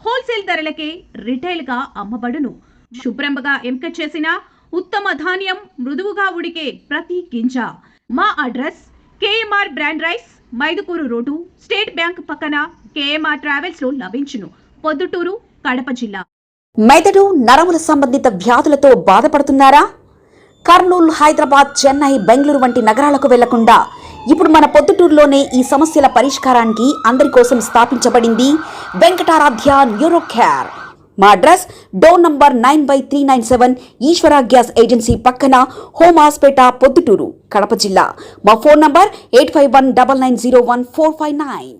Wholesale ధరలకే రిటైల్గా అమ్మబడును. శుభ్రంగా ఎంపిక చేసిన ఉత్తమ ధాన్యం మృదువుగా ఉడికే ప్రతి గింజ. మా address KMR brand rice, Mydukur road, state bank పక్కన, కేఎంఆర్ ట్రావెల్స్ లో లభించును. పొద్దుటూరు, కడప జిల్లా. మెదడు నరముల సంబంధిత వ్యాధులతో బాధపడుతున్నారా? కర్నూలు, హైదరాబాద్, చెన్నై, బెంగళూరు వంటి నగరాలకు వెళ్లకుండా ఇప్పుడు మన పొద్దుటూరులోనే ఈ సమస్యల పరిష్కారానికి అందరి కోసం స్థాపించబడింది వెంకటారాధ్య న్యూరో కేర్. మా అడ్రస్ డోర్ నంబర్ 9/397 ఈశ్వర గ్యాస్ ఏజెన్సీ పక్కన, హోమాస్పేట, పొద్దుటూరు, కడప జిల్లా. మా ఫోన్ నంబర్ 8519901459.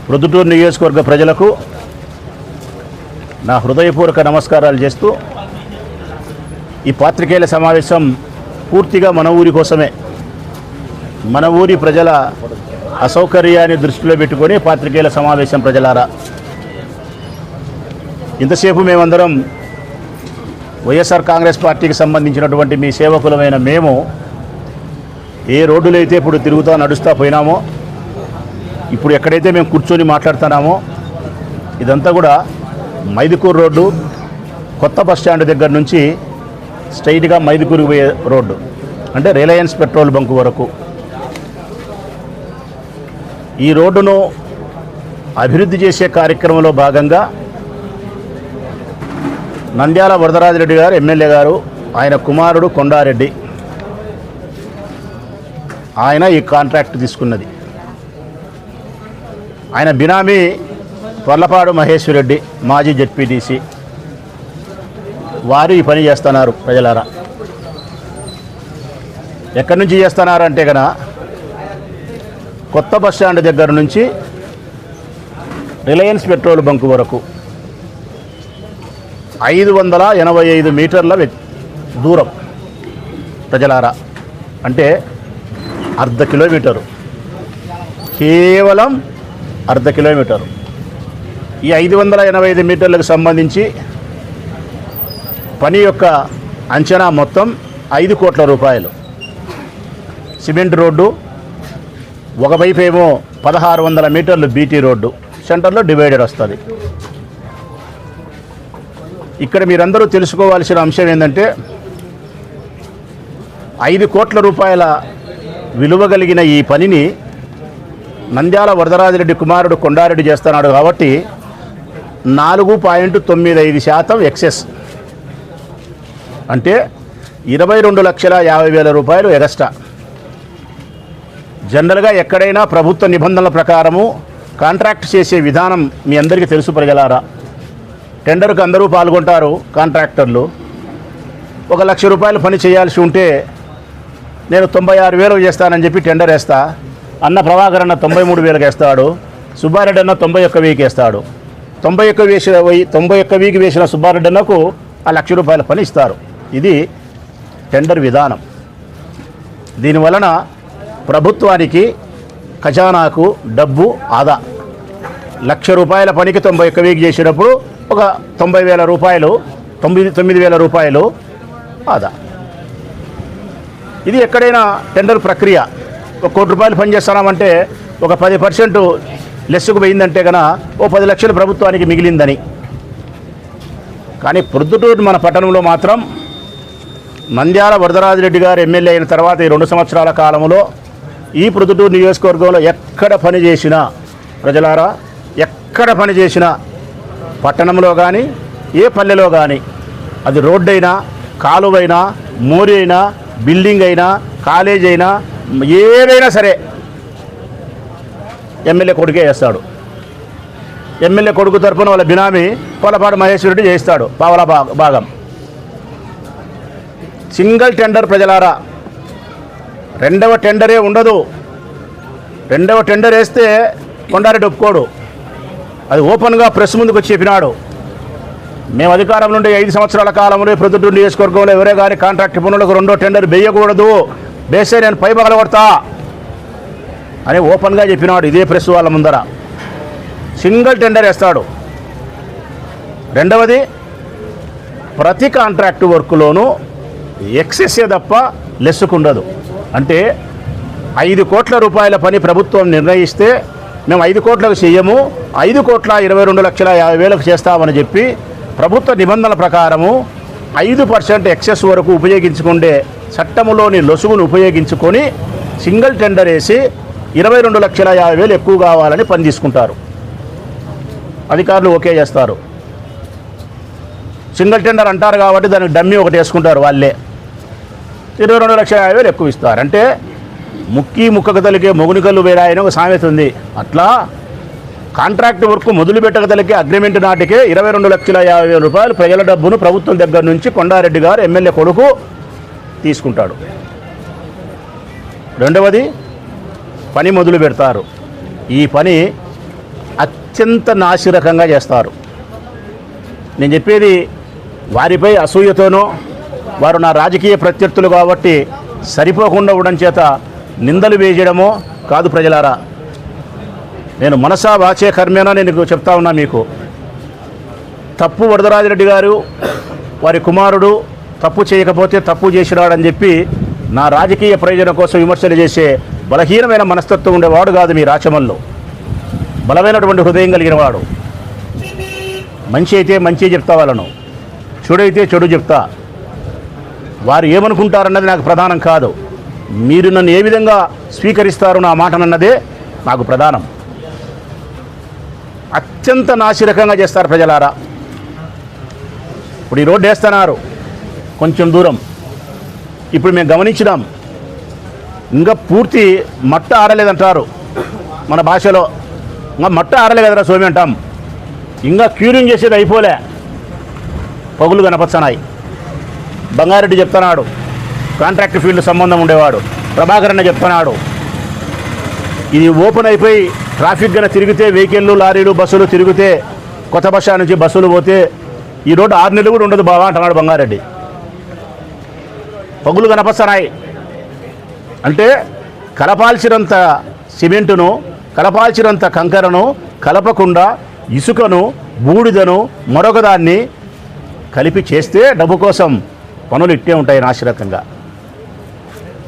ప్రొద్దుటూరు నియోజకవర్గ ప్రజలకు నా హృదయపూర్వక నమస్కారాలు చేస్తూ, ఈ పాత్రికేయుల సమావేశం పూర్తిగా మన ఊరి కోసమే. మన ఊరి ప్రజల అసౌకర్యాన్ని దృష్టిలో పెట్టుకొని పాత్రికేయుల సమావేశం. ప్రజలారా, ఇంతసేపు మేమందరం వైఎస్ఆర్ కాంగ్రెస్ పార్టీకి సంబంధించినటువంటి మీ సేవకులమైన మేము ఏ రోడ్డులో అయితే ఇప్పుడు తిరుగుతూ నడుస్తూ పోయినామో, ఇప్పుడు ఎక్కడైతే మేము కూర్చొని మాట్లాడుతున్నామో ఇదంతా కూడా మైదుకూరు రోడ్డు, కొత్త బస్ స్టాండ్ దగ్గర నుంచి స్ట్రైట్గా మైదుకూరుకు పోయే రోడ్డు, అంటే రిలయన్స్ పెట్రోల్ బంక్ వరకు. ఈ రోడ్డును అభివృద్ధి చేసే కార్యక్రమంలో భాగంగా నంద్యాల వరదరాజిరెడ్డి గారు, ఎమ్మెల్యే గారు, ఆయన కుమారుడు కొండారెడ్డి, ఆయన ఈ కాంట్రాక్ట్ తీసుకున్నది. ఆయన బినామీ వర్లపాడు మహేశ్వరరెడ్డి, మాజీ జెడ్పీటీసీ, వారు ఈ పని చేస్తున్నారు. ప్రజలారా, ఎక్కడి నుంచి చేస్తున్నారంటే కనుక కొత్త బస్టాండ్ దగ్గర నుంచి రిలయన్స్ పెట్రోల్ బంక్ వరకు 585 మీటర్ల దూరం. ప్రజలారా, అంటే అర్ధ కిలోమీటరు, కేవలం అర్ధ కిలోమీటరు. ఈ 585 మీటర్లకు సంబంధించి పని యొక్క అంచనా మొత్తం 5 కోట్ల రూపాయలు. సిమెంట్ రోడ్డు, ఒకవైపు ఏమో 1600 మీటర్లు బీటీ రోడ్డు, సెంటర్లో డివైడర్ వస్తుంది. ఇక్కడ మీరందరూ తెలుసుకోవాల్సిన అంశం ఏంటంటే, 5 కోట్ల రూపాయల విలువ కలిగిన ఈ పనిని నంద్యాల వరదరాజిరెడ్డి కుమారుడు కొండారెడ్డి చేస్తున్నాడు కాబట్టి 4.95% ఎక్సెస్, అంటే 22,50,000 రూపాయలు ఎగస్ట్రా. జనరల్గా ఎక్కడైనా ప్రభుత్వ నిబంధనల ప్రకారము కాంట్రాక్ట్ చేసే విధానం మీ అందరికీ తెలుసు ప్రజలారా. టెండర్కు అందరూ పాల్గొంటారు. కాంట్రాక్టర్లు 1 లక్ష రూపాయలు పని చేయాల్సి ఉంటే నేను 96,000 చేస్తానని చెప్పి టెండర్ వేస్తా. అన్న ప్రభాకర్ అన్న 93,000 వేస్తాడు. సుబ్బారెడ్డి అన్న 91,000 వేస్తాడు. 91,000 వేసిన సుబ్బారెడ్డి అన్నకు 1 లక్ష రూపాయల పని ఇస్తారు. ఇది టెండర్ విధానం. దీనివలన ప్రభుత్వానికి ఖజానాకు డబ్బు ఆదా. 1 లక్ష రూపాయల పనికి 91,000 చేసినప్పుడు ఒక 90,000 రూపాయలు 9,000 రూపాయలు ఆదా. ఇది ఎక్కడైనా టెండర్ ప్రక్రియ. 1 కోటి రూపాయలు పని చేస్తున్నామంటే ఒక 10% లెస్సుకు పోయిందంటే కనుక ఓ 10 లక్షలు ప్రభుత్వానికి మిగిలిందని. కానీ ప్రొద్దుటూరు మన పట్టణంలో మాత్రం నంద్యాల వరదరాజిరెడ్డి గారు ఎమ్మెల్యే అయిన తర్వాత ఈ 2 సంవత్సరాల కాలంలో ఈ ప్రొద్దుటూరు నియోజకవర్గంలో ఎక్కడ పని చేసినా ప్రజలారా, ఎక్కడ పని చేసినా పట్టణంలో కానీ ఏ పల్లెలో కానీ అది రోడ్డు అయినా, కాలువైనా, మోరి అయినా, బిల్డింగ్ అయినా, కాలేజ్ అయినా, ఏదైనా సరే ఎమ్మెల్యే కొడుకే చేస్తాడు. ఎమ్మెల్యే కొడుకు తరఫున వాళ్ళ బినామీ పొలపాడు మహేశ్వరుడు చేస్తాడు పావలా భాగం. సింగిల్ టెండర్ ప్రజలారా. 2వ టెండరే ఉండదు. 2వ టెండర్ వేస్తే కొండారెడ్డి ఒప్పుకోడు. అది ఓపెన్గా ప్రెస్ ముందుకు వచ్చి చెప్పినాడు. మేము అధికారంలో ఉండే 5 సంవత్సరాల కాలంలో ప్రొద్దుటూరు నియోజకవర్గంలో ఎవరే కానీ కాంట్రాక్ట్ పనులకు 2వ టెండర్ వేయకూడదు, వేస్తే నేను పై పగలగొడతా అని ఓపెన్గా చెప్పినాడు. ఇదే ప్రెస్ వాళ్ళ ముందర. సింగిల్ టెండర్ వేస్తాడు. 2వది, ప్రతి కాంట్రాక్టు వర్క్లోనూ ఎక్సెస్సే తప్ప లెస్సుకుండదు. అంటే 5 కోట్ల రూపాయల పని ప్రభుత్వం నిర్ణయిస్తే మేము 5 కోట్లకు చెయ్యము, 5,22,50,000 చేస్తామని చెప్పి ప్రభుత్వ నిబంధనల ప్రకారము 5% ఎక్సెస్ వరకు ఉపయోగించుకుంటే చట్టంలోని లొసుగును ఉపయోగించుకొని సింగిల్ టెండర్ వేసి 22,50,000 ఎక్కువ కావాలని పని తీసుకుంటారు. అధికారులు ఓకే చేస్తారు. సింగిల్ టెండర్ అంటారు కాబట్టి దానికి డమ్మీ ఒకటి వేసుకుంటారు వాళ్ళే. 22,50,000 ఎక్కువ ఇస్తారు. అంటే ముక్కి ముక్కకు తలికే మొగునికల్లు వేరాయని ఒక సామెత ఉంది. అట్లా కాంట్రాక్ట్ వర్క్ మొదలు పెట్టగలిగే అగ్రిమెంట్ నాటికే 22,50,000 రూపాయలు ప్రజల డబ్బును ప్రభుత్వం దగ్గర నుంచి కొండారెడ్డి గారు ఎమ్మెల్యే కొడుకు తీసుకుంటాడు. 2వది, పని మొదలు పెడతారు. ఈ పని అత్యంత నాసిరకంగా చేస్తారు. నేను చెప్పేది వారిపై అసూయతోనో వారు నా రాజకీయ ప్రత్యర్థులు కాబట్టి సరిపోకుండా ఉండడం చేత నిందలు వేయడమో కాదు ప్రజలారా. నేను మనసా వాచే కర్మేనా నేను చెప్తా ఉన్నా మీకు. తప్పు వరదరాజిరెడ్డి గారు వారి కుమారుడు తప్పు చేయకపోతే తప్పు చేసినాడని చెప్పి నా రాజకీయ ప్రయోజనం కోసం విమర్శలు చేసే బలహీనమైన మనస్తత్వం ఉండేవాడు కాదు మీ రాచమల్లో. బలమైనటువంటి హృదయం కలిగిన వాడు. మంచి అయితే మంచి చెప్తా వాళ్ళను, చెడైతే చెడు చెప్తా. వారు ఏమనుకుంటారన్నది నాకు ప్రధానం కాదు. మీరు నన్ను ఏ విధంగా స్వీకరిస్తారు నా మాటనన్నదే నాకు ప్రధానం. అత్యంత నాసిరకంగా చేస్తారు ప్రజలారా. ఇప్పుడు ఈ రోడ్డు వేస్తున్నారు కొంచెం దూరం. ఇప్పుడు మేము గమనించినాం, ఇంకా పూర్తి మట్ట ఆరలేదంటారు మన భాషలో. ఇంకా మట్ట ఆరలే కదరా సోమి అంటాం. ఇంకా క్యూరింగ్ చేసేది అయిపోలే, పగులు కనపచ్చనాయి. బంగారెడ్డి చెప్తున్నాడు, కాంట్రాక్ట్ ఫీల్డ్ సంబంధం ఉండేవాడు. ప్రభాకర్ అన్న చెప్తున్నాడు, ఇది ఓపెన్ అయిపోయి ట్రాఫిక్ గన తిరిగితే వెహికల్లు, లారీలు, బస్సులు తిరిగితే కొత్త బస్ స్టాండ్ నుంచి బస్సులు పోతే ఈ రోడ్డు 6 నెలలు కూడా ఉండదు బావా అంటున్నాడు బంగారెడ్డి. పగులు కనపస్తున్నాయి. అంటే కలపాల్సినంత సిమెంటును, కలపాల్సినంత కంకరను కలపకుండా ఇసుకను, బూడిదను మరొకదాన్ని కలిపి చేస్తే డబ్బు కోసం పనులు ఇట్టే ఉంటాయి నాశరకంగా.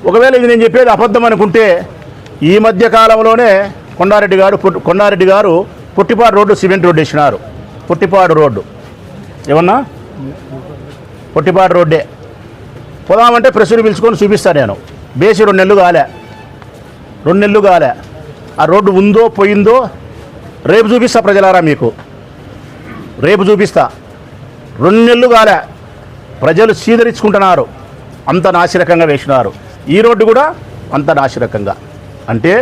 ఒకవేళ ఇది నేను చెప్పేది అబద్ధం అనుకుంటే ఈ మధ్య కాలంలోనే కొండారెడ్డి గారు పుట్టిపాడు రోడ్డు సిమెంట్ రోడ్డు వేసినారు. పుట్టిపాడు రోడ్డు ఏమన్నా పుట్టిపాడు రోడ్డే పోదామంటే ప్రెస్సులు పిలుచుకొని చూపిస్తాను నేను. బేసి 2 నెలలు కాలే. ఆ రోడ్డు ఉందో పోయిందో రేపు చూపిస్తా ప్రజలారా మీకు. రేపు చూపిస్తా. 2 నెలలు కాలే, ప్రజలు సీదరించుకుంటున్నారు. అంత నాసిరకంగా వేసినారు. ఈ రోడ్డు కూడా అంత నాసిరకంగా. అంటే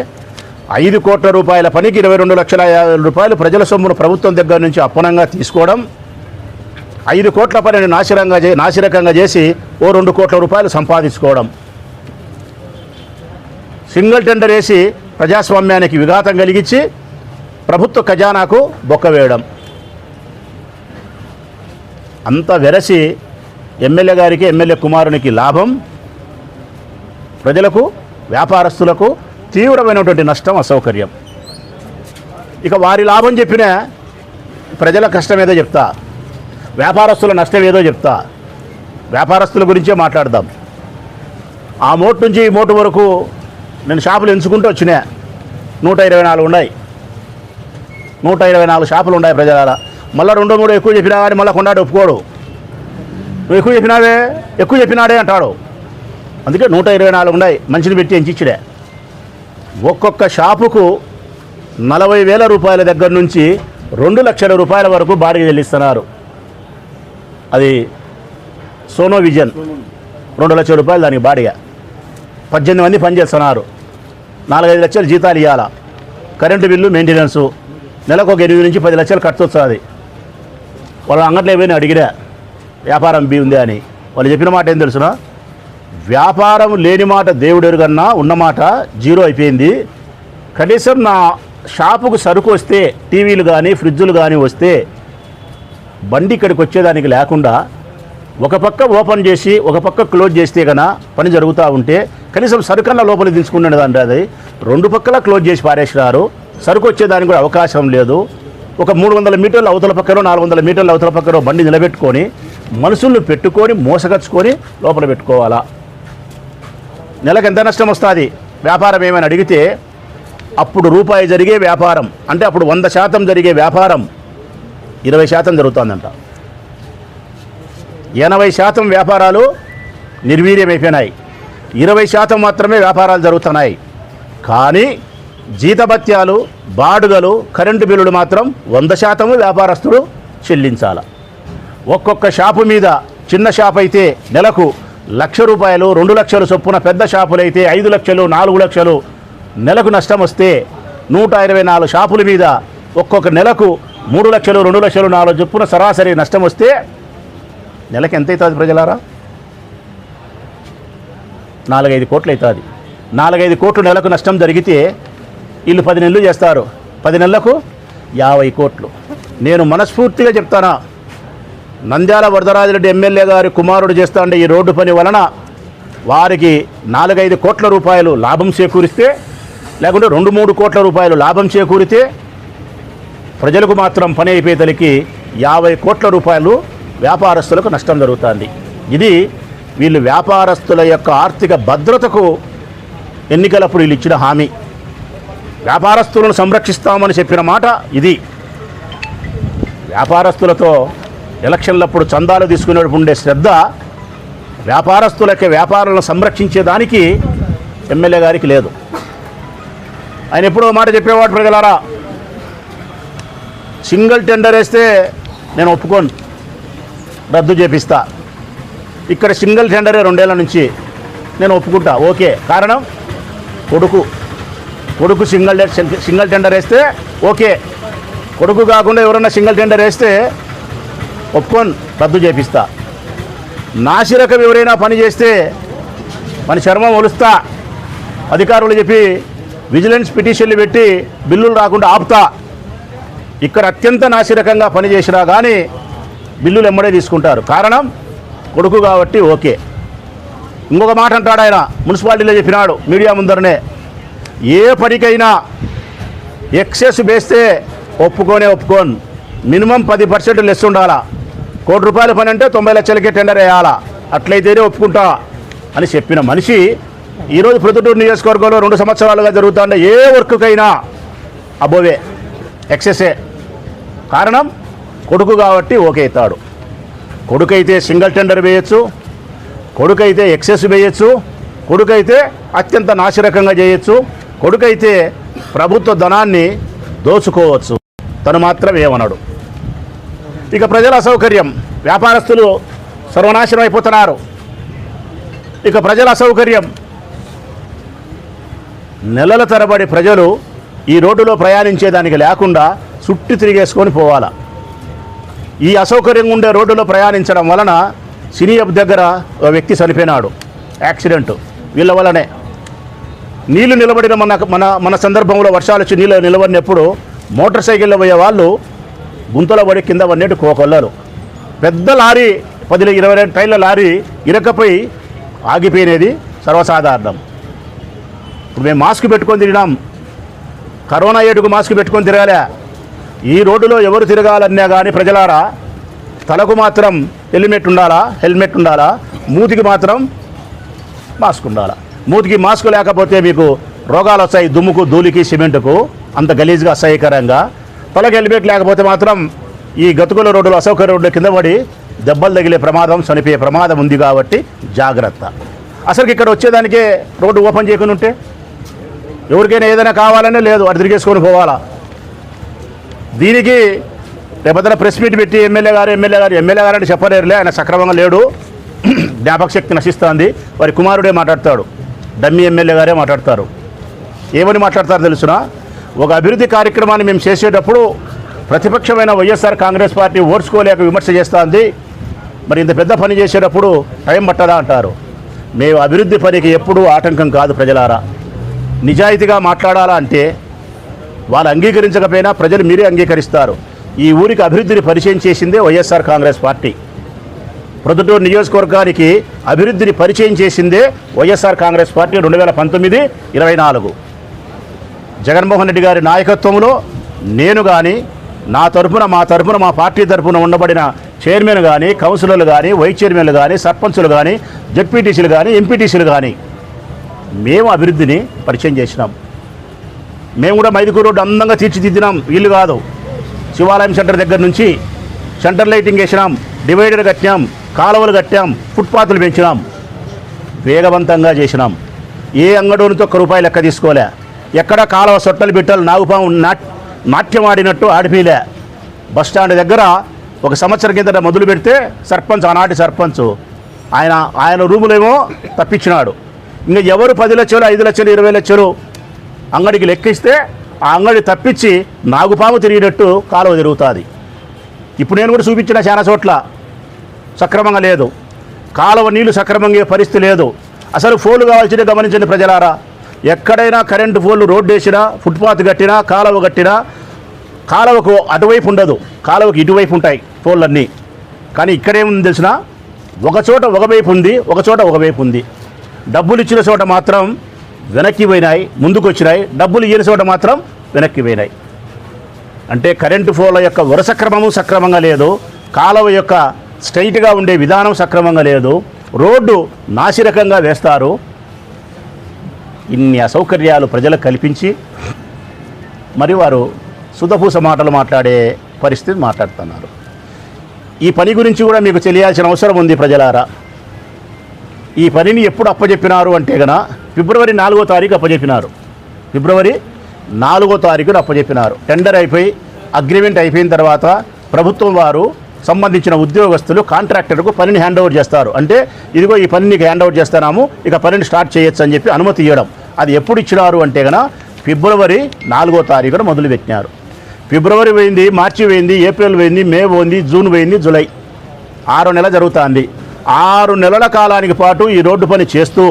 5 కోట్ల రూపాయల పనికి 22,50,000 రూపాయలు ప్రజల సొమ్మును ప్రభుత్వం దగ్గర నుంచి అప్పనంగా తీసుకోవడం, 5 కోట్ల పనిని నాశరకంగా చేసి ఓ 2 కోట్ల రూపాయలు సంపాదించుకోవడం, సింగిల్ టెండర్ వేసి ప్రజాస్వామ్యానికి విఘాతం కలిగించి ప్రభుత్వ ఖజానాకు బొక్క వేయడం, అంత వెరసి ఎమ్మెల్యే గారికి ఎమ్మెల్యే కుమారునికి లాభం, ప్రజలకు వ్యాపారస్తులకు తీవ్రమైనటువంటి నష్టం, అసౌకర్యం. ఇక వారి లాభం చెప్పినా ప్రజల కష్టం ఏదో చెప్తా, వ్యాపారస్తుల నష్టం ఏదో చెప్తా. వ్యాపారస్తుల గురించే మాట్లాడదాం. ఆ మోటు నుంచి ఈ మోటు వరకు నేను షాపులు ఎంచుకుంటూ వచ్చినా 124 ఉన్నాయి. 124 షాపులు ఉన్నాయి ప్రజల. మళ్ళీ 2-3 ఎక్కువ చెప్పినా కానీ మళ్ళీ కొన్నాడు ఒప్పుకోడు. నువ్వు ఎక్కువ చెప్పినాడే అంటాడు. అందుకే 124 ఉన్నాయి. మంచిని పెట్టి ఎంచిచ్చిడే. ఒక్కొక్క షాపుకు 40,000 రూపాయల దగ్గర నుంచి 2 లక్షల రూపాయల వరకు బాడిగ చెల్లిస్తున్నారు. అది సోనో విజన్ 2 లక్షల రూపాయలు దానికి బాడిగ. 18 మంది పనిచేస్తున్నారు. 4-5 లక్షలు జీతాలు ఇవ్వాలా. కరెంటు బిల్లు, మెయింటెనెన్సు నెలకు ఒక 8 నుంచి 10 లక్షలు ఖర్చు వస్తుంది. వాళ్ళ అంగట్లో ఏమైనా అడిగినా వ్యాపారం బి ఉంది అని. వాళ్ళు చెప్పిన మాట ఏం తెలుసునా, వ్యాపారం లేని మాట దేవుడెరు కన్నా ఉన్నమాట జీరో అయిపోయింది. కనీసం నా షాపుకు సరుకు వస్తే, టీవీలు కానీ ఫ్రిడ్జులు కానీ వస్తే బండి ఇక్కడికి వచ్చేదానికి లేకుండా ఒక పక్క ఓపెన్ చేసి ఒక పక్క క్లోజ్ చేస్తే కన్నా పని జరుగుతూ ఉంటే కనీసం సరుకన్నా లోపలికి తీసుకునేది అంటే అది 2 పక్కల క్లోజ్ చేసి పారేసినారు. సరుకు వచ్చేదానికి కూడా అవకాశం లేదు. ఒక 300 మీటర్ల అవతల పక్కనో 400 మీటర్ల అవతల పక్కనో బండి నిలబెట్టుకొని మనుషులను పెట్టుకొని మోసగచ్చుకొని లోపల పెట్టుకోవాలా. నెలకు ఎంత నష్టం వస్తుంది వ్యాపారం ఏమైనా అడిగితే, అప్పుడు రూపాయి జరిగే వ్యాపారం అంటే అప్పుడు 100% జరిగే వ్యాపారం 20% జరుగుతుందంట. 80% వ్యాపారాలు నిర్వీర్యమైపోయినాయి. 20% మాత్రమే వ్యాపారాలు జరుగుతున్నాయి. కానీ జీతభత్యాలు, బాడుగలు, కరెంటు బిల్లులు మాత్రం 100% వ్యాపారస్తుడు చెల్లించాలి. ఒక్కొక్క షాపు మీద, చిన్న షాపు అయితే నెలకు 1,00,000 రూపాయలు, 2 లక్షలు చొప్పున, పెద్ద షాపులైతే 5 లక్షలు, 4 లక్షలు నెలకు నష్టం వస్తే 124 షాపుల మీద ఒక్కొక్క నెలకు 3 లక్షలు, 2 లక్షలు, 4 చొప్పున సరాసరి నష్టం వస్తే నెలకు ఎంత అవుతుంది ప్రజలారా? 4-5 కోట్లు అవుతుంది. 4-5 కోట్లు నెలకు నష్టం జరిగితే వీళ్ళు 10 నెలలు చేస్తారు. 10 నెలలకు 50 కోట్లు. నేను మనస్ఫూర్తిగా చెప్తానా, నంద్యాల వరదరాజిరెడ్డి ఎమ్మెల్యే గారి కుమారుడు చేస్తాండే ఈ రోడ్డు పని వలన వారికి 4-5 కోట్ల రూపాయలు లాభం చేకూరిస్తే, లేకుంటే 2-3 కోట్ల రూపాయలు లాభం చేకూరితే, ప్రజలకు మాత్రం పని అయిపోయేతలకి 50 కోట్ల రూపాయలు వ్యాపారస్తులకు నష్టం జరుగుతుంది. ఇది వీళ్ళు వ్యాపారస్తుల యొక్క ఆర్థిక భద్రతకు ఎన్నికలప్పుడు వీళ్ళు ఇచ్చిన హామీ. వ్యాపారస్తులను సంరక్షిస్తామని చెప్పిన మాట ఇది. వ్యాపారస్తులతో ఎలక్షన్లప్పుడు చందాలు తీసుకునేటప్పుడు ఉండే శ్రద్ధ వ్యాపారస్తులకి వ్యాపారాలను సంరక్షించేదానికి ఎమ్మెల్యే గారికి లేదు. ఆయన ఎప్పుడో మాట చెప్పేవాడు, ప్రజలారా సింగిల్ టెండర్ వేస్తే నేను ఒప్పుకోను, రద్దు చేపిస్తా. ఇక్కడ సింగిల్ టెండరే 2 ఏళ్ల నుంచి నేను ఒప్పుకుంటా, ఓకే. కారణం కొడుకు సింగిల్ టెండర్ వేస్తే ఓకే. కొడుకు కాకుండా ఎవరన్నా సింగిల్ టెండర్ వేస్తే ఒప్పుకొని రద్దు చేపిస్తా. నాసిరకం ఎవరైనా పని చేస్తే మన చర్మం ఒలుస్తా, అధికారులు చెప్పి విజిలెన్స్ పిటిషన్లు పెట్టి బిల్లులు రాకుండా ఆపుతా. ఇక్కడ అత్యంత నాసిరకంగా పనిచేసినా కానీ బిల్లులు ఎమ్మడే తీసుకుంటారు. కారణం కొడుకు కాబట్టి ఓకే. ఇంకొక మాట అంటాడు ఆయన, మున్సిపాలిటీలో చెప్పినాడు మీడియా ముందరనే, ఏ పనికైనా ఎక్సెస్ వేస్తే ఒప్పుకోను, మినిమం 10% లెస్ ఉండాలా. 1 కోటి రూపాయల పని అంటే 90 లక్షలకే టెండర్ వేయాలా, అట్లయితేనే ఒప్పుకుంటా అని చెప్పిన మనిషి ఈరోజు ప్రొద్దుటూరు నియోజకవర్గంలో 2 సంవత్సరాలుగా జరుగుతుండే ఏ వర్క్కైనా అబోవే, ఎక్సెసే. కారణం కొడుకు కాబట్టి ఓకే అవుతాడు. కొడుకైతే సింగిల్ టెండర్ వేయచ్చు, కొడుకైతే ఎక్సెస్ వేయచ్చు, కొడుకైతే అత్యంత నాశరకంగా చేయొచ్చు, కొడుకైతే ప్రభుత్వ ధనాన్ని దోచుకోవచ్చు. తను మాత్రం ఏమన్నాడు. ఇక ప్రజల అసౌకర్యం, వ్యాపారస్తులు సర్వనాశనం అయిపోతున్నారు. ఇక ప్రజల అసౌకర్యం, నెలల తరబడి ప్రజలు ఈ రోడ్డులో ప్రయాణించేదానికి లేకుండా చుట్టూ తిరిగేసుకొని పోవాలా. ఈ అసౌకర్యంగా ఉండే రోడ్డులో ప్రయాణించడం వలన సినీ హబ్ దగ్గర ఒక వ్యక్తి చనిపోయినాడు, యాక్సిడెంట్ వీళ్ళ వల్లనే. నీళ్లు నిలబడిన మన సందర్భంలో వర్షాలు వచ్చి నీళ్ళు నిలబడినప్పుడు మోటార్ సైకిల్లో పోయే వాళ్ళు గుంతలో పడి కింద పడినట్టు కోకొల్లరు. పెద్ద లారీ 10-20 టైర్ల లారీ ఇరకపోయి ఆగిపోయినది సర్వసాధారణం. ఇప్పుడు మేము మాస్క్ పెట్టుకొని తిరిగినాం, కరోనా ఏటుకు మాస్క్ పెట్టుకొని తిరగాలే. ఈ రోడ్డులో ఎవరు తిరగాలన్నా కానీ ప్రజలారా తలకు మాత్రం హెల్మెట్ ఉండాలా, మూతికి మాత్రం మాస్క్ ఉండాలా. మూతికి మాస్క్ లేకపోతే మీకు రోగాలు వస్తాయి, దుమ్ముకు ధూళికి సిమెంటుకు అంత గలీజ్గా అసహ్యకరంగా. తలకు హెల్మెట్ లేకపోతే మాత్రం ఈ గతుకుల రోడ్డులో అసౌకర్య రోడ్డు కింద పడి దెబ్బలు తగిలే ప్రమాదం, చనిపోయే ప్రమాదం ఉంది. కాబట్టి జాగ్రత్త. అసలు ఇక్కడ వచ్చేదానికే రోడ్డు ఓపెన్ చేయకుండా ఉంటే ఎవరికైనా ఏదైనా కావాలనే లేదు, అటు తిరిగేసుకొని పోవాలా. దీనికి రేపొద్దున ప్రెస్ మీట్ పెట్టి ఎమ్మెల్యే గారు అంటే చెప్పలేరులే, ఆయన సక్రమంగా లేడు, జ్ఞాపక శక్తి నశిస్తుంది, వారి కుమారుడే మాట్లాడతాడు, డమ్మీ ఎమ్మెల్యే గారే మాట్లాడతారు. ఏమని మాట్లాడతారు తెలుసునా? ఒక అభివృద్ధి కార్యక్రమాన్ని మేము చేసేటప్పుడు ప్రతిపక్షమైన వైఎస్ఆర్ కాంగ్రెస్ పార్టీ ఓర్చుకోలేక విమర్శ చేస్తుంది. మరి ఇంత పెద్ద పని చేసేటప్పుడు టైం పట్టదా అంటారు. మేము అభివృద్ధి పనికి ఎప్పుడూ ఆటంకం కాదు ప్రజలారా. నిజాయితీగా మాట్లాడాలా అంటే వాళ్ళు అంగీకరించకపోయినా ప్రజలు మీరే అంగీకరిస్తారు. ఈ ఊరికి అభివృద్ధిని పరిచయం చేసిందే వైఎస్ఆర్ కాంగ్రెస్ పార్టీ. ప్రొద్దుటూరు నియోజకవర్గానికి అభివృద్ధిని పరిచయం చేసిందే వైఎస్ఆర్ కాంగ్రెస్ పార్టీ 2019-24. జగన్మోహన్ రెడ్డి గారి నాయకత్వంలో నేను కానీ మా తరఫున మా పార్టీ తరఫున ఉండబడిన చైర్మన్ కానీ, కౌన్సిలర్లు కానీ, వైస్ చైర్మన్లు కానీ, సర్పంచులు కానీ, జడ్పీటీసీలు కానీ, ఎంపీటీసీలు కానీ మేము అభివృద్ధిని పరిచయం చేసినాం. మేము కూడా మైదుకూరు రోడ్డు అందంగా తీర్చిదిద్దినాం. వీళ్ళు కాదు, శివాలయం సెంటర్ దగ్గర నుంచి సెంటర్ లైటింగ్ వేసినాం, డివైడర్ కట్టినాం, కాలువలు కట్టాం, ఫుట్పాత్లు పెంచినాం, వేగవంతంగా చేసినాం. ఏ అంగడోనితో ₹1 లెక్క తీసుకోలే. ఎక్కడ కాలువ సొట్టలు బిట్టలు నాగుపాము నాట్యం ఆడినట్టు ఆడిపీలే. బస్టాండ్ దగ్గర ఒక సంవత్సరం కిందట మొదలు పెడితే ఆనాటి సర్పంచ్ ఆయన రూములేమో తప్పించినాడు. ఇంకా ఎవరు 10 లక్షలు, 5 లక్షలు, 20 లక్షలు అంగడికి లెక్కిస్తే ఆ అంగడి తప్పించి నాగుపాము తిరిగినట్టు కాలువ తిరుగుతుంది. ఇప్పుడు నేను కూడా చూపించిన చాలా చోట్ల సక్రమంగా లేదు, కాలువ నీళ్లు సక్రమంగా పరిస్థితి లేదు. అసలు ఫోన్లు కావాల్సిందే గమనించండి ప్రజలారా. ఎక్కడైనా కరెంటు ఫోన్లు రోడ్డు వేసినా, ఫుట్పాత్ కట్టినా, కాలువ కట్టినా కాలువకు అటువైపు ఉండదు, కాలువకు ఇటువైపు ఉంటాయి ఫోన్లన్నీ. కానీ ఇక్కడేముంది తెలిసిన, ఒక చోట ఒకవైపు ఉంది, ఒక చోట ఒకవైపు ఉంది. డబ్బులు ఇచ్చిన చోట మాత్రం వెనక్కి పోయినాయి, ముందుకు వచ్చినాయి. డబ్బులు ఇయ్యని చోట మాత్రం వెనక్కి పోయినాయి. అంటే కరెంటు ఫోన్ల యొక్క వరుస క్రమము సక్రమంగా లేదు, కాలువ యొక్క స్ట్రైట్గా ఉండే విధానం సక్రమంగా లేదు, రోడ్డు నాసిరకంగా వేస్తారు. ఇన్ని అసౌకర్యాలు ప్రజలకు కల్పించి మరి వారు సుధపూస మాటలు మాట్లాడే పరిస్థితి మాట్లాడుతున్నారు. ఈ పని గురించి కూడా మీకు తెలియాల్సిన అవసరం ఉంది ప్రజలారా. ఈ పనిని ఎప్పుడు అప్పచెప్పినారు అంటే కనుక ఫిబ్రవరి 4వ తారీఖు అప్పచెప్పినారు. ఫిబ్రవరి 4వ తారీఖున అప్పచెప్పినారు. టెండర్ అయిపోయి అగ్రిమెంట్ అయిపోయిన తర్వాత ప్రభుత్వం వారు సంబంధించిన ఉద్యోగస్తులు కాంట్రాక్టర్కు పనిని హ్యాండ్ ఓవర్ చేస్తారు. అంటే ఇదిగో ఈ పని నీకు హ్యాండ్ ఓవర్ చేస్తున్నాము, ఇక పనిని స్టార్ట్ చేయొచ్చు అని చెప్పి అనుమతి ఇవ్వడం. అది ఎప్పుడు ఇచ్చినారు అంటే కనుక ఫిబ్రవరి 4వ తారీఖున మొదలుపెట్టినారు. ఫిబ్రవరి పోయింది, మార్చి పోయింది, ఏప్రిల్ పోయింది, మే పోయింది, జూన్ పోయింది, జూలై 6 నెలలు జరుగుతుంది. 6 నెలల కాలానికి పాటు ఈ రోడ్డు పని చేస్తూ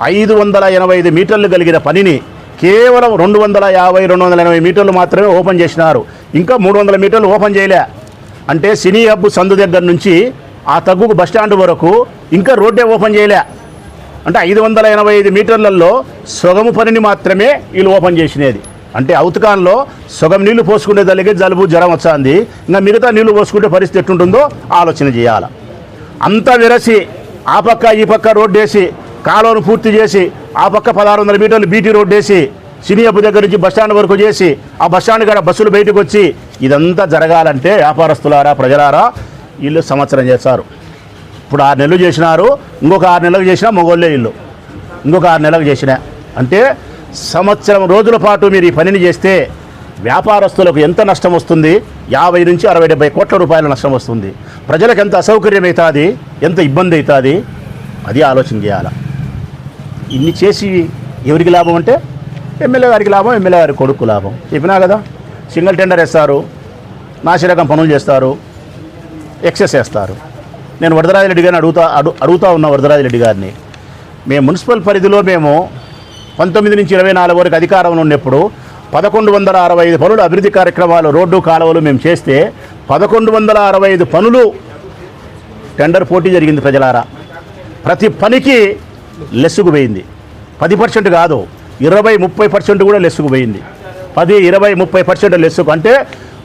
585 మీటర్లు కలిగిన పనిని కేవలం 250-280 మీటర్లు మాత్రమే ఓపెన్ చేసినారు. ఇంకా 300 మీటర్లు ఓపెన్ చేయలే. అంటే సినీ హబ్ సందు దగ్గర నుంచి ఆ తగ్గుకు బస్టాండ్ వరకు ఇంకా రోడ్డే ఓపెన్ చేయలే. అంటే 585 మీటర్లలో సగము పనిని మాత్రమే వీళ్ళు ఓపెన్ చేసినది. అంటే అవుతుకాన్లో సగం నీళ్లు పోసుకునే దానికి జలుబు జ్వరం వచ్చింది, ఇంకా మిగతా నీళ్లు పోసుకుంటే పరిస్థితి ఎట్టుంటుందో ఆలోచన చేయాలి. అంతా విరసి ఆ పక్క ఈ పక్క రోడ్డు వేసి కాలువను పూర్తి చేసి ఆ పక్క 1600 మీటర్లు బీటీ రోడ్డు వేసి సినీ హబ్ దగ్గర నుంచి బస్టాండ్ వరకు చేసి ఆ బస్టాండ్ కాడ బస్సులు బయటకు వచ్చి ఇదంతా జరగాలంటే వ్యాపారస్తులారా ప్రజలారా వీళ్ళు సంవత్సరం చేస్తారు. ఇప్పుడు 6 నెలలు చేసినారు, ఇంకొక 6 నెలలకు చేసినా మగోళ్ళే ఇల్లు, ఇంకొక 6 నెలలకు చేసిన అంటే సంవత్సరం రోజుల పాటు మీరు ఈ పనిని చేస్తే వ్యాపారస్తులకు ఎంత నష్టం వస్తుంది? 50 నుంచి 60-70 కోట్ల రూపాయల నష్టం వస్తుంది. ప్రజలకు ఎంత అసౌకర్యం అవుతుంది, ఎంత ఇబ్బంది అవుతుంది, అది ఆలోచన చేయాలి. ఇన్ని చేసి ఎవరికి లాభం అంటే ఎమ్మెల్యే గారికి లాభం, ఎమ్మెల్యే గారి కొడుకు లాభం. చెప్పినా కదా, సింగిల్ టెండర్ వేస్తారు, నాసిరకం పనులు చేస్తారు, ఎక్సెస్ వేస్తారు. నేను వరదరాజిరెడ్డి గారిని అడుగుతా ఉన్న వరదరాజిరెడ్డి గారిని, మేము మున్సిపల్ పరిధిలో మేము 19 నుంచి 24 వరకు అధికారంలో ఉన్నప్పుడు 1165 పనులు అభివృద్ధి కార్యక్రమాలు, రోడ్డు కాలువలు మేము చేస్తే 1165 పనులు టెండర్ పోటీ జరిగింది. ప్రజలారా, ప్రతి పనికి లెస్సుకు పోయింది. 10% కాదు, 20-30% కూడా లెస్సుకు పోయింది. 10-20-30% లెస్సుకు. అంటే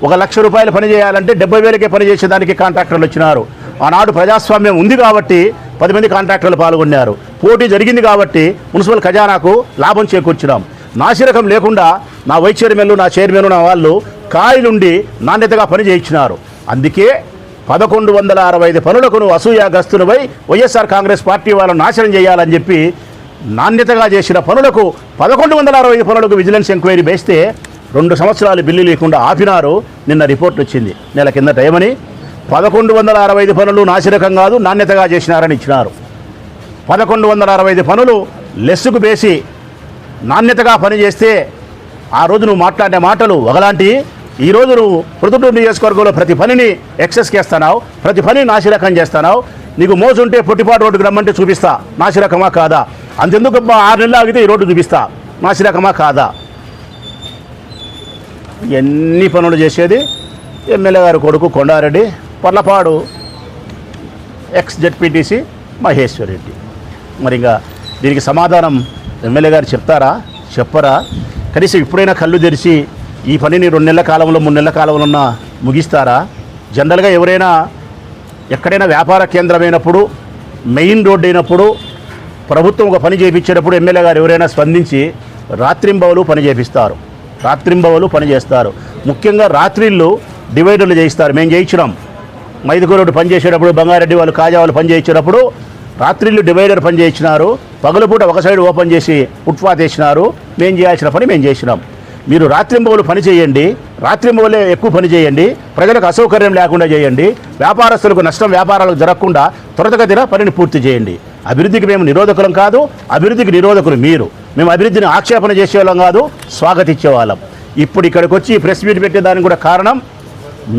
1 లక్ష రూపాయలు పని చేయాలంటే 70,000కే పని చేసేదానికి కాంట్రాక్టర్లు వచ్చినారు. ఆనాడు ప్రజాస్వామ్యం ఉంది కాబట్టి 10 మంది కాంట్రాక్టర్లు పాల్గొన్నారు. పోటీ జరిగింది కాబట్టి మున్సిపల్ ఖజానాకు లాభం చేకూర్చినాం. నాసిరకం లేకుండా నా వైస్ చైర్మన్లు, నా చైర్మన్, నా వాళ్ళు కాయలుండి నాణ్యతగా పని చేయించినారు. అందుకే 1165 పనులకు అసూయాగ్రస్తులపై వైఎస్ఆర్ కాంగ్రెస్ పార్టీ వాళ్ళను నాశనం చేయాలని చెప్పి నాణ్యతగా చేసిన పనులకు 1165 పనులకు విజిలెన్స్ ఎంక్వైరీ వేస్తే 2 సంవత్సరాలు బిల్లు లేకుండా ఆపినారు. నిన్న రిపోర్ట్ వచ్చింది, నెల కిందట ఏమని, 1165 పనులు నాసిరకం కాదు, నాణ్యతగా చేసినారని ఇచ్చినారు. 1165 పనులు లెస్సుకు వేసి నాణ్యతగా పని చేస్తే ఆ రోజు నువ్వు మాట్లాడిన మాటలు ఒకలాంటి. ఈరోజు నువ్వు ప్రొద్దుటూరు నియోజకవర్గంలో ప్రతి పనిని ఎక్సెస్కి వేస్తున్నావు, ప్రతి పని నాసిరకం చేస్తున్నావు. నీకు మోజుంటే పొట్టిపాటు రోడ్డుకు రమ్మంటే చూపిస్తా, నాసిరకమా కాదా. అంతెందుకు 6 నెలలు ఆగితే ఈ రోడ్డు చూపిస్తా, నాసిరకమా కాదా. ఎన్ని పనులు చేసేది ఎమ్మెల్యే గారి కొడుకు కొండారెడ్డి, పర్లపాడు ఎక్స్ జెడ్పీటీసీ మహేశ్వర్ రెడ్డి. మరి ఇంకా దీనికి సమాధానం ఎమ్మెల్యే గారు చెప్తారా, చెప్పరా? కనీసం ఇప్పుడైనా కళ్ళు తెరిచి ఈ పనిని 2 నెలల కాలంలో 3 నెలల కాలంలో ముగిస్తారా? జనరల్గా ఎవరైనా ఎక్కడైనా వ్యాపార కేంద్రమైనప్పుడు, మెయిన్ రోడ్డు అయినప్పుడు, ప్రభుత్వం ఒక పని చేయించేటప్పుడు ఎమ్మెల్యే గారు ఎవరైనా స్పందించి రాత్రింబవలు పని చేపిస్తారు, రాత్రింబవలు పని చేస్తారు. ముఖ్యంగా రాత్రిళ్ళు డివైడర్లు చేయిస్తారు. మేము చేయించినాం. మైదుకూరు రోడ్డు పని చేసేటప్పుడు, బంగారెడ్డి వాళ్ళు, కాజా వాళ్ళు పని చేయించేటప్పుడు రాత్రిళ్ళు డివైడర్ పని చేయించినారు. పగలపూట ఒక సైడ్ ఓపెన్ చేసి ఫుట్పాత్ వేసినారు. మేము చేయాల్సిన పని మేము చేసినాం. మీరు రాత్రింబవలు పని చేయండి, రాత్రింబవలే ఎక్కువ పని చేయండి, ప్రజలకు అసౌకర్యం లేకుండా చేయండి, వ్యాపారస్తులకు నష్టం వ్యాపారాలకు జరగకుండా త్వరితగతిన పనిని పూర్తి చేయండి. అభివృద్ధికి మేము నిరోధకులం కాదు, అభివృద్ధికి నిరోధకులు మీరు. మేము అభివృద్ధిని ఆక్షేపణ చేసేవాళ్ళం కాదు, స్వాగతించేవాళ్ళం. ఇప్పుడు ఇక్కడికి వచ్చి ప్రెస్ మీట్ పెట్టేదానికి కూడా కారణం,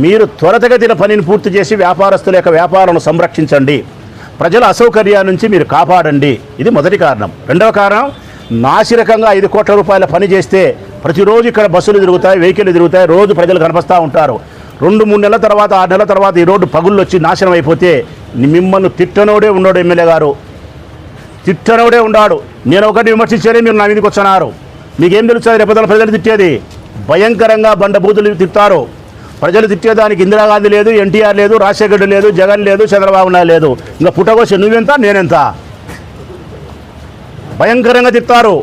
మీరు త్వరితగతిన పనిని పూర్తి చేసి వ్యాపారస్తుల యొక్క వ్యాపారాలను సంరక్షించండి, ప్రజల అసౌకర్యాల నుంచి మీరు కాపాడండి. ఇది మొదటి కారణం. రెండవ కారణం, నాసిరకంగా 5 కోట్ల రూపాయల పని చేస్తే ప్రతిరోజు ఇక్కడ బస్సులు తిరుగుతాయి, వెహికల్ తిరుగుతాయి, రోజు ప్రజలు కనిపిస్తూ ఉంటారు. 2-3 నెలల తర్వాత, 6 నెలల తర్వాత ఈ రోడ్డు పగుళ్ళు వచ్చి నాశనం అయిపోతే మిమ్మల్ని తిట్టనోడే ఉన్నాడు ఎమ్మెల్యే గారు, తిట్టనోడే ఉన్నాడు. నేను ఒకటి విమర్శించేనే మీరు నా మీదకి వచ్చన్నారు. మీకేం తెలుస్తుంది రేపొద్దున ప్రజలు తిట్టేది? భయంకరంగా బండబూతులు తిట్టారు. ప్రజలు తిట్టేదానికి ఇందిరాగాంధీ లేదు, ఎన్టీఆర్ లేదు, రాజశేఖర్ లేదు, జగన్ లేదు, చంద్రబాబు నాయుడు లేదు. ఇంకా పుట్టకొచ్చి నువ్వెంత నేనెంత భయంకరంగా తిట్టారు.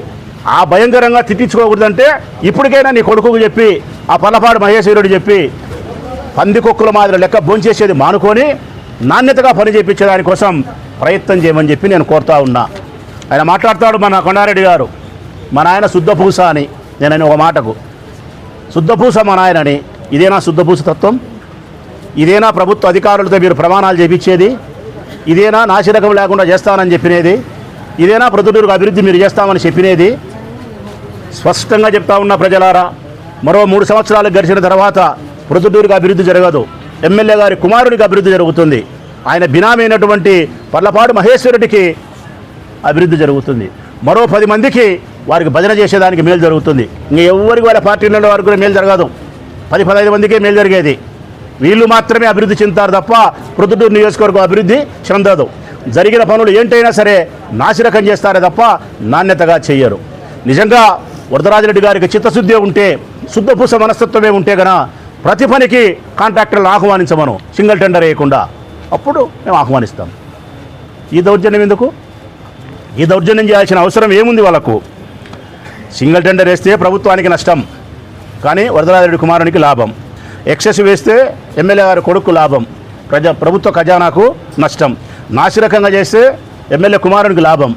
ఆ భయంకరంగా తిట్టించుకోకూడదంటే ఇప్పటికైనా నీ కొడుకుకు చెప్పి, ఆ పల్లపాడు మహేశ్వరుడు చెప్పి, పందికొక్కుల మాదిరి లెక్క భోంచేసేది మానుకొని నాణ్యతగా పని చేయించేదానికోసం ప్రయత్నం చేయమని చెప్పి నేను కోరుతా ఉన్నా. ఆయన మాట్లాడతాడు, మన కొండారెడ్డి గారు, మా నాయన శుద్ధపూస అని. నేను ఒక మాటకు శుద్ధపూస మా నాయనని. ఇదేనా శుద్ధపూస తత్వం? ఇదేనా ప్రభుత్వ అధికారులతో మీరు ప్రమాణాలు చేయించేది? ఇదేనా నాసిరకం లేకుండా చేస్తానని చెప్పినది? ఇదేనా ప్రొద్దుటూరుకు అభివృద్ధి మీరు చేస్తామని చెప్పినది? స్పష్టంగా చెప్తా ఉన్న ప్రజలారా, మరో 3 సంవత్సరాలు గడిచిన తర్వాత ప్రొద్దుటూరుకు అభివృద్ధి జరగదు, ఎమ్మెల్యే గారి కుమారుడికి అభివృద్ధి జరుగుతుంది. ఆయన బినామైనటువంటి పర్లపాడు మహేశ్వరుడికి అభివృద్ధి జరుగుతుంది. మరో 10 మందికి వారికి భజన చేసేదానికి మేలు జరుగుతుంది. ఇంకా ఎవరికి వాళ్ళ పార్టీలలో వారికి కూడా మేలు జరగదు. 10-15 మందికే మేలు జరిగేది. వీళ్ళు మాత్రమే అభివృద్ధి చెందుతారు తప్ప ప్రొద్దుటూరు నియోజకవర్గం అభివృద్ధి చెందదు. జరిగిన పనులు ఏంటైనా సరే నాసిరకం చేస్తారే తప్ప నాణ్యతగా చెయ్యరు. నిజంగా వరదరాజిరెడ్డి గారికి చిత్తశుద్ధి ఉంటే, శుద్ధపూస మనస్తత్వమే ఉంటే గన ప్రతి పనికి కాంట్రాక్టర్లను ఆహ్వానించమను, సింగిల్ టెండర్ వేయకుండా. అప్పుడు మేము ఆహ్వానిస్తాం. ఈ దౌర్జన్యం ఎందుకు? ఈ దౌర్జన్యం చేయాల్సిన అవసరం ఏముంది వాళ్ళకు? సింగిల్ టెండర్ వేస్తే ప్రభుత్వానికి నష్టం, కానీ వరదరాజిరెడ్డి కుమారునికి లాభం. ఎక్సెస్ వేస్తే ఎమ్మెల్యే గారి కొడుకు లాభం, ప్రభుత్వ ఖజానాకు నష్టం. నాసిరకంగా చేస్తే ఎమ్మెల్యే కుమారునికి లాభం,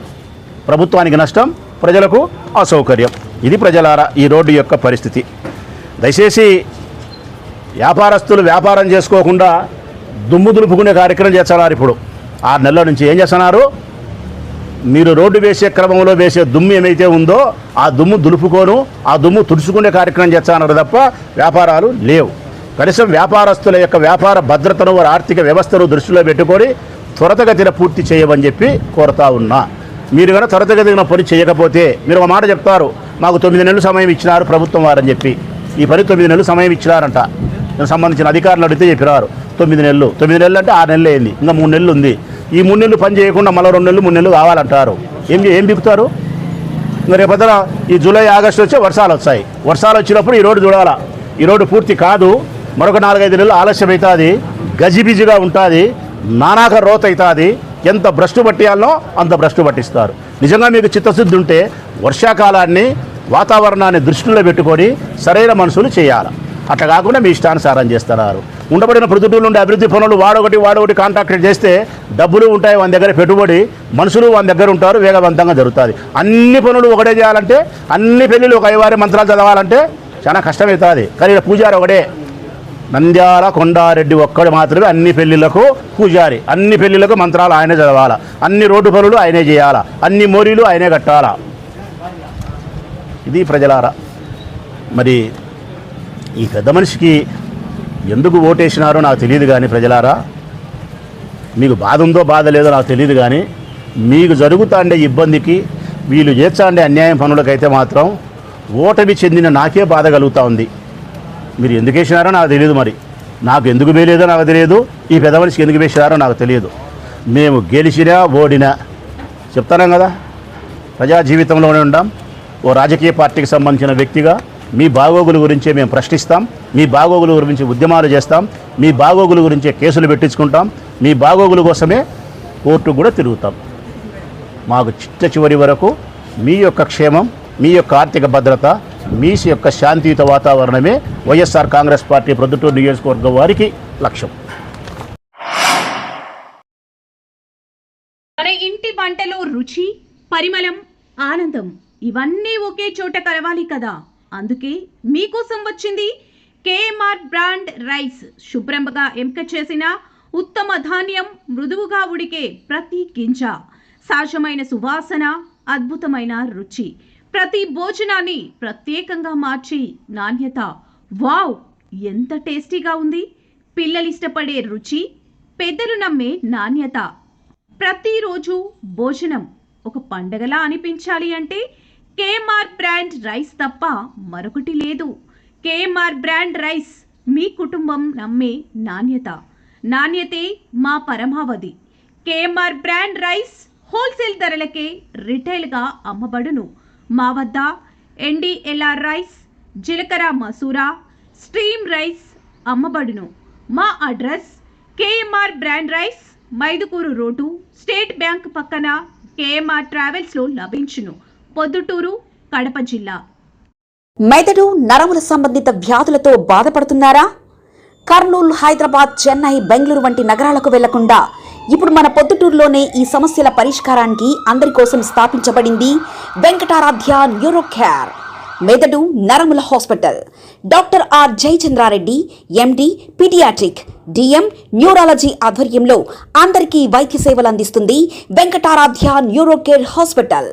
ప్రభుత్వానికి నష్టం, ప్రజలకు అసౌకర్యం. ఇది ప్రజలారా ఈ రోడ్డు యొక్క పరిస్థితి. దయచేసి వ్యాపారస్తులు వ్యాపారం చేసుకోకుండా దుమ్ము దులుపుకునే కార్యక్రమం చేస్తున్నారు. ఇప్పుడు 6 నెలల నుంచి ఏం చేస్తున్నారు? మీరు రోడ్డు వేసే క్రమంలో వేసే దుమ్ము ఏమైతే ఉందో ఆ దుమ్ము దులుపుకోను, ఆ దుమ్ము తుడుచుకునే కార్యక్రమం చేస్తానన్నారు తప్ప వ్యాపారాలు లేవు. కనీసం వ్యాపారస్తుల యొక్క వ్యాపార భద్రతను, వారి ఆర్థిక వ్యవస్థను దృష్టిలో పెట్టుకొని త్వరితగతిన పూర్తి చేయమని చెప్పి కోరుతా ఉన్నా. మీరు కనుక త్వరితగతిన పని చేయకపోతే మీరు ఒక మాట చెప్తారు, మాకు 9 నెలలు సమయం ఇచ్చినారు ప్రభుత్వం వారని చెప్పి. ఈ పని 9 నెలలు సమయం ఇచ్చినారంట. దానికి సంబంధించిన అధికారులు అడిగితే చెప్పినారు 9 నెలలు. 9 నెలలు అంటే 6 నెలలు అయింది, ఇంకా 3 నెలలు ఉంది. ఈ 3 నెలలు పని చేయకుండా మళ్ళీ 2 నెలలు 3 నెలలు కావాలంటారు. ఏం బిగుతారు? ఇంకా రేపొద్దున ఈ జూలై ఆగస్టు వచ్చే వర్షాలు వస్తాయి. వర్షాలు వచ్చినప్పుడు ఈ రోడ్డు చూడాలా. ఈ రోడ్డు పూర్తి కాదు, మరొక 4-5 నెలలు ఆలస్యం అవుతుంది, గజిబిజిగా ఉంటుంది, నానాక రోత అవుతుంది. ఎంత భ్రష్టు పట్టియాలనో అంత భ్రష్టు పట్టిస్తారు. నిజంగా మీకు చిత్తశుద్ధి ఉంటే వర్షాకాలాన్ని, వాతావరణాన్ని దృష్టిలో పెట్టుకొని సరైన మనుషులు చేయాలి. అట్లా కాకుండా మీ ఇష్టానుసారం చేస్తున్నారు. ఉండబడిన ప్రొద్దుటూరు నుండి అభివృద్ధి పనులు వాడొకటి కాంట్రాక్ట్ చేస్తే డబ్బులు ఉంటాయి, వాళ్ళ దగ్గర పెట్టుబడి, మనుషులు వాళ్ళ దగ్గర ఉంటారు, వేగవంతంగా జరుగుతుంది. అన్ని పనులు ఒకటే చేయాలంటే, అన్ని పెళ్ళిళ్ళు ఒక 5 మంత్రాలు చదవాలంటే చాలా కష్టమవుతుంది. కానీ ఇక్కడ పూజారి ఒకటే, నంద్యాల కొండారెడ్డి ఒక్కడు మాత్రమే అన్ని పెళ్ళిళ్ళకు పూజారి. అన్ని పెళ్ళిళ్ళకు మంత్రాలు ఆయనే చదవాలా, అన్ని రోడ్డు పనులు ఆయనే చేయాలా, అన్ని మోరీలు ఆయనే కట్టాలా. ఇది ప్రజలారా. మరి ఈ పెద్ద మనిషికి ఎందుకు ఓటేసినారో నాకు తెలియదు కానీ ప్రజలారా, మీకు బాధ ఉందో బాధ లేదో నాకు తెలియదు కానీ మీకు జరుగుతాండే ఇబ్బందికి, వీళ్ళు చేర్చాండే అన్యాయం పనులకైతే మాత్రం ఓటమి చెందిన నాకే బాధ కలుగుతూ ఉంది. మీరు ఎందుకు వేసినారో నాకు తెలియదు. మరి నాకు ఎందుకు వేయలేదో నాకు తెలియదు, ఈ పెద్ద మనిషికి ఎందుకు వేసినారో నాకు తెలియదు. మేము గెలిచినా ఓడినా చెప్తాను కదా, ప్రజా జీవితంలోనే ఉంటాం. ఓ రాజకీయ పార్టీకి సంబంధించిన వ్యక్తిగా మీ బాగోగుల గురించే మేము ప్రశ్నిస్తాం, మీ బాగోగుల గురించి ఉద్యమాలు చేస్తాం, మీ బాగోగుల గురించే కేసులు పెట్టించుకుంటాం, మీ బాగోగుల కోసమే కోర్టు కూడా తిరుగుతాం. మాకు చివరి వరకు మీ యొక్క క్షేమం, మీ యొక్క ఆర్థిక భద్రత, మీ యొక్క శాంతియుత వాతావరణమే వైఎస్ఆర్ కాంగ్రెస్ పార్టీ ప్రొద్దుటూరు నియోజకవర్గం వారికి లక్ష్యం. మన ఇంటి వంటలో రుచి, పరిమళం, ఆనందం ఇవన్నీ ఒకే చోట కలవాలి కదా. అందుకే మీకోసం వచ్చింది కేఎంఆర్ బ్రాండ్ రైస్. శుభ్రంగా ఎంపిక చేసిన ఉత్తమ ధాన్యం, మృదువుగా ఉడికే ప్రతి గింజ, సహజమైన సువాసన, అద్భుతమైన రుచి, ప్రతి భోజనాన్ని ప్రత్యేకంగా మార్చి నాణ్యత. వావ్, ఎంత టేస్టీగా ఉంది! పిల్లలు ఇష్టపడే రుచి, పెద్దలు నమ్మే నాణ్యత. ప్రతిరోజు భోజనం ఒక పండగలా అనిపించాలి అంటే కేఎంఆర్ బ్రాండ్ రైస్ తప్ప మరొకటి లేదు. కేఎంఆర్ బ్రాండ్ రైస్ మీ కుటుంబం నమ్మే నాణ్యత. నాణ్యతే మా పరమావధి. కేఎంఆర్ బ్రాండ్ రైస్ హోల్సేల్ ధరలకే రిటైల్గా అమ్మబడును. మా వద్ద NDLR రైస్, జీలకర్ర మసూరా, స్ట్రీమ్ రైస్ అమ్మబడును. మా address KMR brand rice, Mydukur road, state bank పక్కన, కేఎంఆర్ ట్రావెల్స్లో లభించును. పొద్దుటూరు, కడప జిల్లా. మెదడు, నరముల సంబంధిత వ్యాధులతో బాధపడుతున్నారా? కర్నూలు, హైదరాబాద్, చెన్నై, బెంగళూరు వంటి నగరాలకు వెళ్లకుండా ఇప్పుడు మన పొద్దుటూరులోనే ఈ సమస్యల పరిష్కారానికి అందరి కోసం స్థాపించబడింది వెంకటారాధ్య న్యూరో కేర్, మెదడు నరముల hospital. Doctor are Jayachandra Reddy, MD, paediatric, DM, neurology ఆధ్వర్యంలో అందరికీ వైద్య సేవలు అందిస్తుంది వెంకటారాధ్య న్యూరో కేర్ హాస్పిటల్.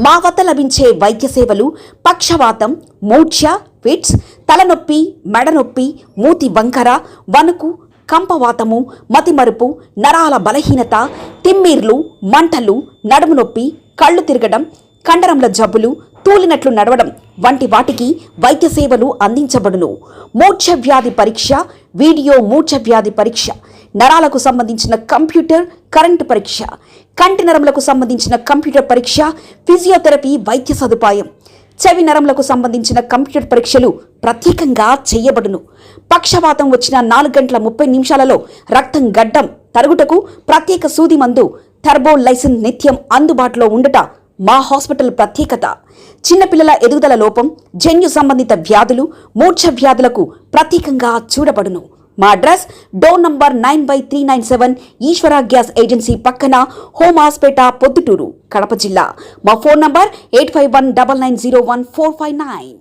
మా వద్ద లభించే వైద్య సేవలు పక్షవాతం, మూర్ఛ, ఫిట్స్, తలనొప్పి, మెడనొప్పి, మూతి వంకర, వణుకు, కంపవాతము, మతిమరుపు, నరాల బలహీనత, తిమ్మిర్లు, మంటలు, నడుము నొప్పి, కళ్ళు తిరగడం, కండరంల జబ్బులు, తూలినట్లు నడవడం వంటి వాటికి వైద్య సేవలు అందించబడును. మూర్ఛ వ్యాధి పరీక్ష, వీడియో మూర్ఛ వ్యాధి పరీక్ష, నరాలకు సంబంధించిన కంప్యూటర్ కరెంటు పరీక్ష, కంటి నరములకు సంబంధించిన కంప్యూటర్ పరీక్ష, ఫిజియోథెరపీ వైద్య సదుపాయం, చెవి నరములకు సంబంధించిన కంప్యూటర్ పరీక్షలు ప్రత్యేకంగా చేయబడును. పక్షవాతం వచ్చిన 4 గంటల 30 నిమిషాలలో రక్తం గడ్డం తరుగుటకు ప్రత్యేక సూది మందు థర్బోలైసిన్ నిత్యం అందుబాటులో ఉండట మా హాస్పిటల్ ప్రత్యేకత. చిన్నపిల్లల ఎదుగుదల లోపం, జన్యు సంబంధిత వ్యాధులు, మూర్ఛ వ్యాధులకు ప్రత్యేకంగా చూడబడును. మా అడ్రస్ డోర్ నంబర్ 9/397 ఈశ్వర గ్యాస్ ఏజెన్సీ పక్కన, హోమాస్పేట, పొద్దుటూరు, కడప జిల్లా. మా ఫోన్ నంబర్ 8519901459.